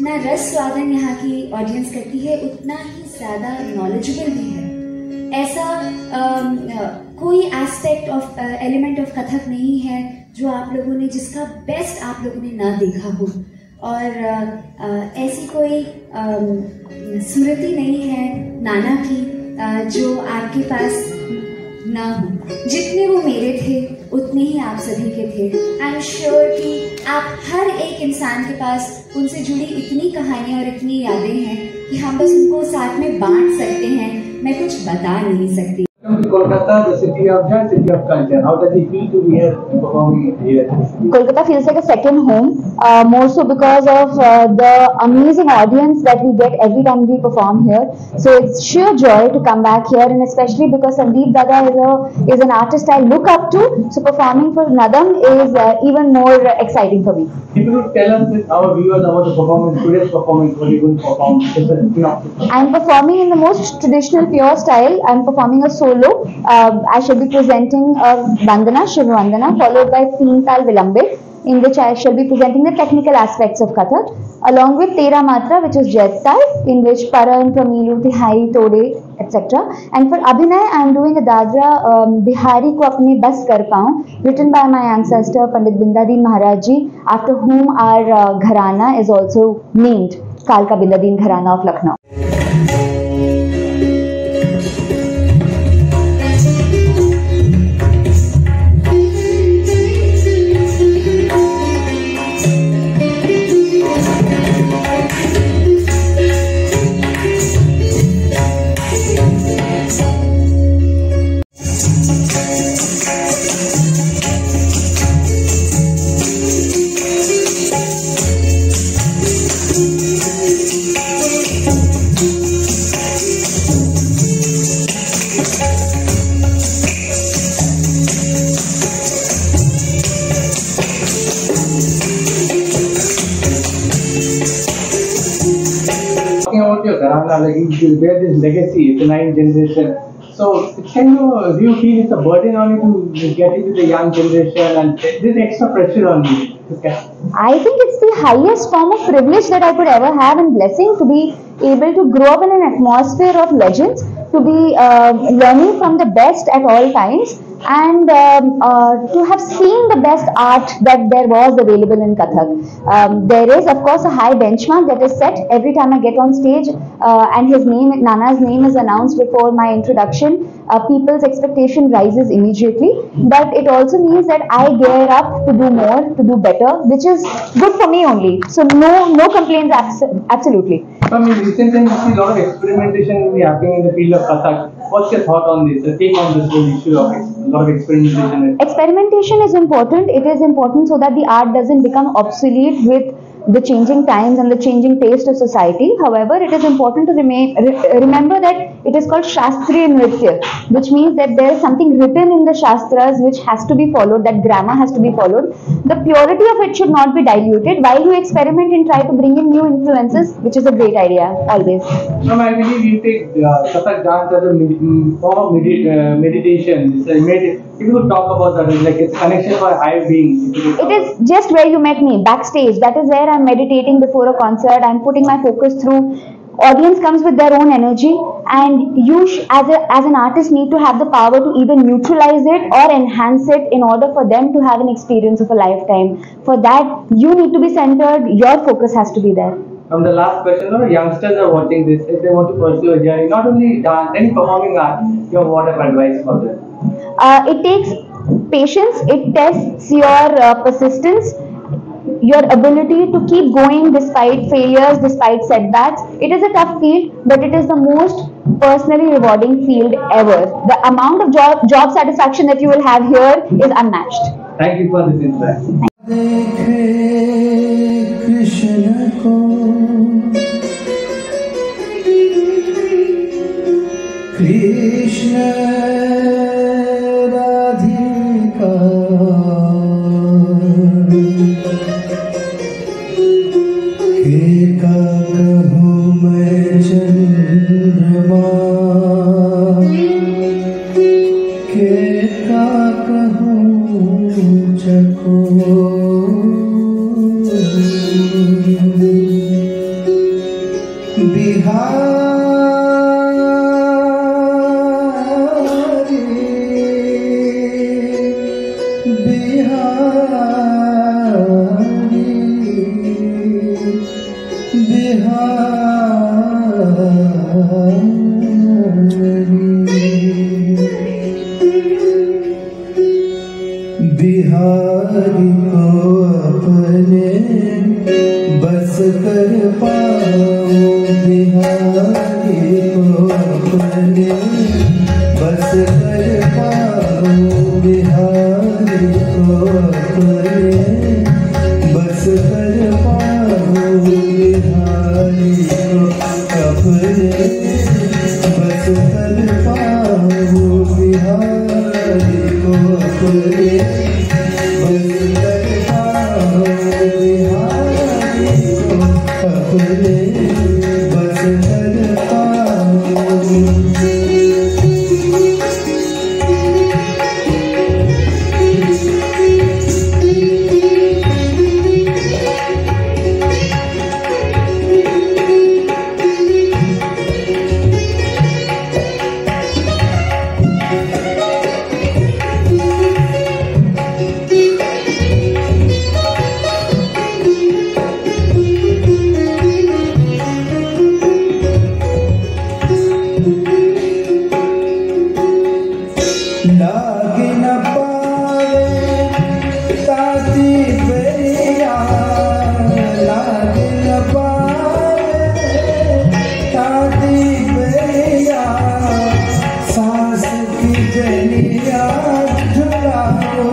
जितना रस स्वादन यहाँ की ऑडियंस करती है उतना ही ज़्यादा नॉलेजेबल भी है। ऐसा कोई aspect of element of Kathak नहीं है जो आप लोगों ने, जिसका बेस्ट आप लोगों ने ना देखा हो, और ऐसी कोई स्मृति नहीं है नाना की जो आपके पास ना हो। जितने वो मेरे थे उतने ही आप सभी के थे। आई एम श्योर कि आप हर एक इंसान के पास उनसे जुड़ी इतनी कहानियाँ और इतनी यादें हैं कि हम बस उनको साथ में बांट सकते हैं, मैं कुछ बता नहीं सकती। Kolkata, the city of joy, city of culture. How does it feel to be here performing here? Kolkata feels like a second home, more so because of the amazing audience that we get every time we perform here. So it's sheer joy to come back here, and especially because Sandeep Dada is an artist I look up to. So performing for Nadam is even more exciting for me. If you could tell us with our viewers about the performance, today's performance, what you will perform? I'm performing in the most traditional pure style. I'm performing a solo. I shall be presenting a Vandana, Shiva Vandana, followed by Teen Tal Vilambit, in which I shall be presenting the technical aspects of Kathak, along with Tera Matra, which is Jet Tal, in which Paran, Pramilu, Tihai, Tode, etc. And for Abhinay, I am doing a Dadra Bihari ko apni bas kar paun, written by my ancestor Pandit Bindadeen Maharaj Ji, after whom our Gharana is also named, Kalka Bindadeen Gharana of Lucknow. About your Gharana, like you bear this legacy, it's a 9th generation. So, do you feel it's a burden on you to get into the young generation and this extra pressure on you? I think it's the highest form of privilege that I could ever have and blessing to be able to grow up in an atmosphere of legends, to be learning from the best at all times, and to have seen the best art that there was available in Kathak. There is of course a high benchmark that is set every time I get on stage and Nana's name is announced before my introduction. People's expectation rises immediately, but it also means that I gear up to do more, to do better, which is good for me only. So no complaints, absolutely. I mean, recent times you see a lot of experimentation happening in the field of Kathak. What's your thought on this? Take on this whole issue of a lot of experimentation. Experimentation is important. It is important so that the art doesn't become obsolete with the changing times and the changing taste of society. However, it is important to remember that it is called Shastriya Nritya, which means that there is something written in the Shastras which has to be followed, that grammar has to be followed. The purity of it should not be diluted while you experiment and try to bring in new influences, which is a great idea, always. No, I believe you take Kathak dance as a form of meditation. If you could talk about that, like it's connection for higher beings. It is just where you met me, backstage. That is where I'm meditating before a concert. I'm putting my focus through. Audience comes with their own energy, and you as an artist need to have the power to either neutralize it or enhance it in order for them to have an experience of a lifetime. For that, you need to be centered. Your focus has to be there. The last question, youngsters are watching this. If they want to pursue a journey, not only dance, any performing art, you have what advice for them? It takes patience. It tests your persistence, your ability to keep going despite failures, despite setbacks. It is a tough field, but it is the most personally rewarding field ever. The amount of job satisfaction that you will have here is unmatched. Thank you for this insight. Bihari को अपने बस कर पाओ, बिहारी को अपने बस कर पाओ, बिहारी को अपने बस कर पाओ, बिहारी को अपने बस कर पाओ, बिहारी को अपने बस कर पाओ, बिहारी को अपने बस कर पाओ। लाग न पावे ताती बेरिया, लाग न पावे ताती बेरिया, सांस की जनिया झुलाओ,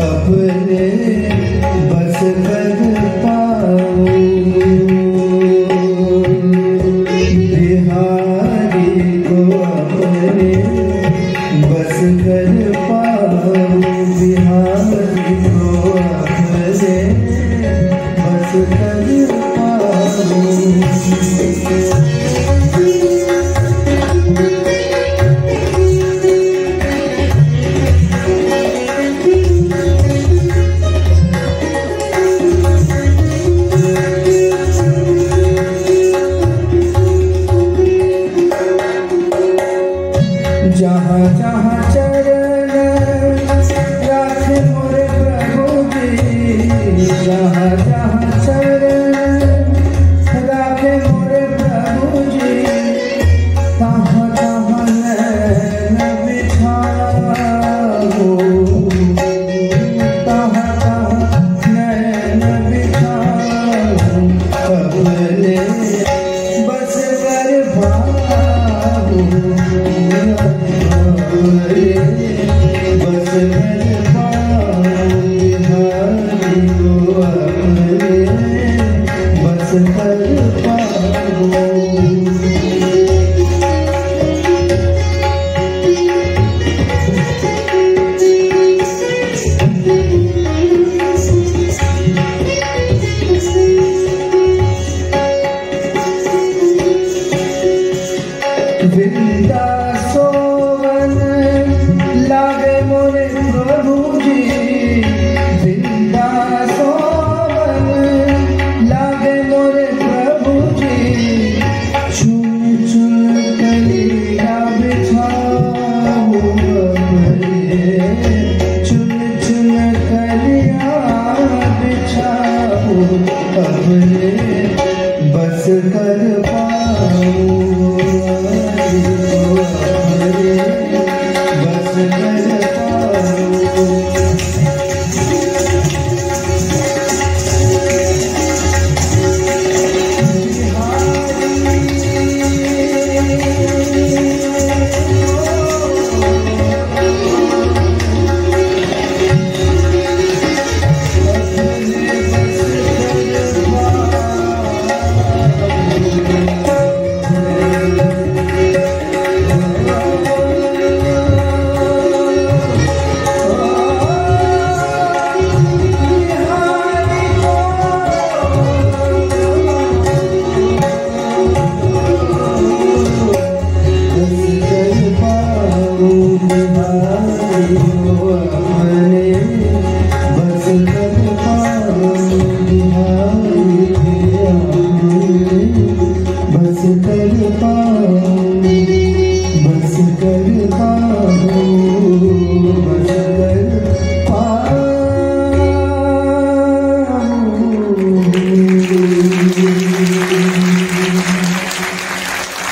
अपने बस कर पाओ, बिहारी को अपने बस कर पाओ, बिहारी को अपने बस कर पाओ।